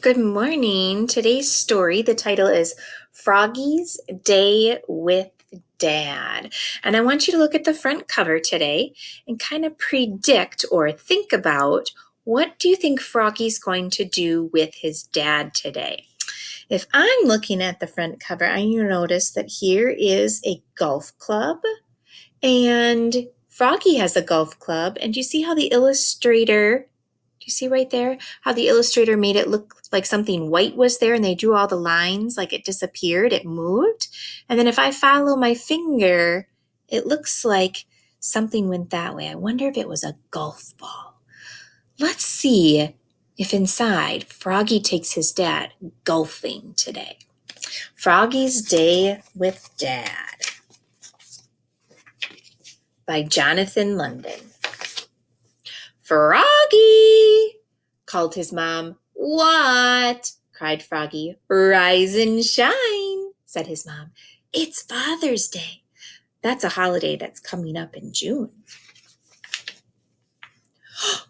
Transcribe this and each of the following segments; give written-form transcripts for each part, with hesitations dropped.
Good morning. Today's story, the title is Froggy's Day with Dad. And I want you to look at the front cover today and kind of predict or think about what do you think Froggy's going to do with his dad today? If I'm looking at the front cover, I notice that here is a golf club and Froggy has a golf club. And do you see how the illustrator do you see right there how the illustrator made it look like something white was there and they drew all the lines like it disappeared, it moved? And then if I follow my finger, it looks like something went that way. I wonder if it was a golf ball. Let's see if inside Froggy takes his dad golfing today. Froggy's Day with Dad by Jonathan London. Froggy! Called his mom. What? Cried Froggy. Rise and shine, said his mom. It's Father's Day. That's a holiday that's coming up in June.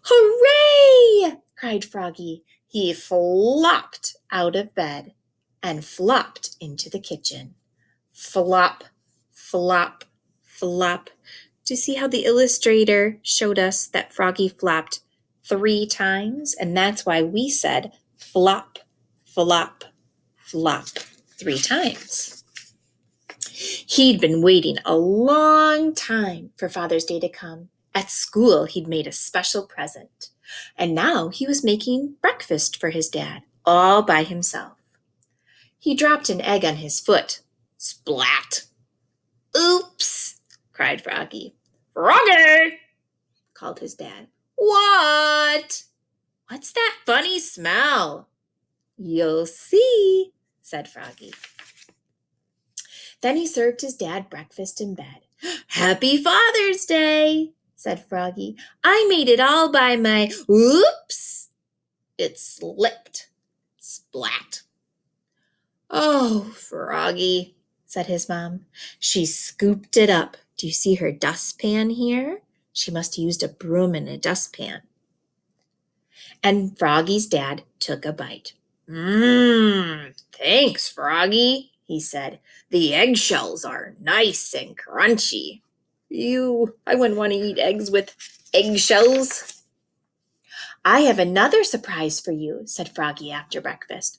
Hooray! Cried Froggy. He flopped out of bed and flopped into the kitchen. Flop, flop, flop. Do you see how the illustrator showed us that Froggy flopped 3 times? And that's why we said flop, flop, flop 3 times. He'd been waiting a long time for Father's Day to come. At school, he'd made a special present. And now he was making breakfast for his dad, all by himself. He dropped an egg on his foot. Splat! Oops! Cried Froggy. Froggy! Called his dad. What? What's that funny smell? You'll see, said Froggy. Then he served his dad breakfast in bed. Happy Father's Day, said Froggy. I made it all by my... Oops! It slipped. Splat. Oh, Froggy, said his mom. She scooped it up. Do you see her dustpan here? She must have used a broom and a dustpan. And Froggy's dad took a bite. Thanks, Froggy, he said. The eggshells are nice and crunchy. I wouldn't want to eat eggs with eggshells. I have another surprise for you, said Froggy after breakfast.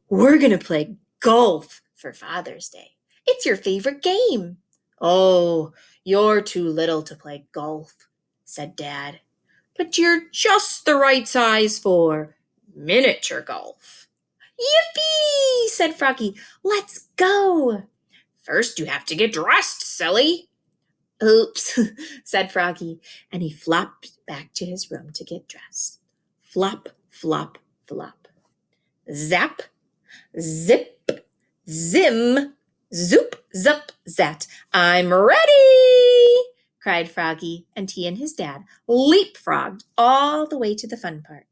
We're going to play golf for Father's Day. It's your favorite game. Oh, you're too little to play golf, said Dad. But you're just the right size for miniature golf. Yippee, said Froggy. Let's go. First you have to get dressed, silly. Oops, said Froggy, and he flopped back to his room to get dressed. Flop, flop, flop. Zap, zip, zim, zoop, zup, zat. I'm ready, cried Froggy, and he and his dad leapfrogged all the way to the fun park.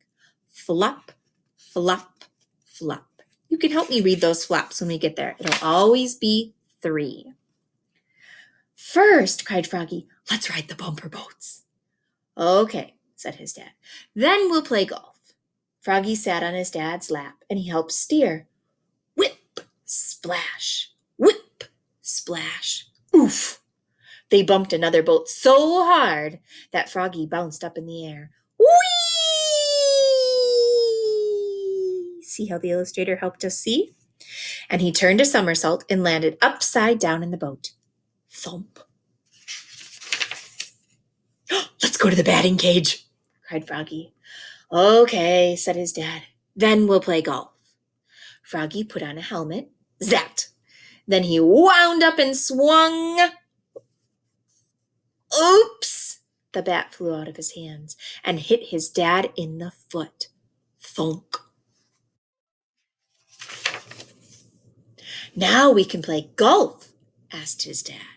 Flop, flop, flop. You can help me read those flaps when we get there. It'll always be 3. First, cried Froggy, let's ride the bumper boats. Okay, said his dad. Then we'll play golf. Froggy sat on his dad's lap and he helped steer. Whip, splash, whip, splash. Oof! They bumped another boat so hard that Froggy bounced up in the air. Whee! See how the illustrator helped us see? And he turned a somersault and landed upside down in the boat. Thump. Let's go to the batting cage, cried Froggy. Okay, said his dad. Then we'll play golf. Froggy put on a helmet. Zat! Then he wound up and swung. Oops! The bat flew out of his hands and hit his dad in the foot. Thunk. Now we can play golf, asked his dad.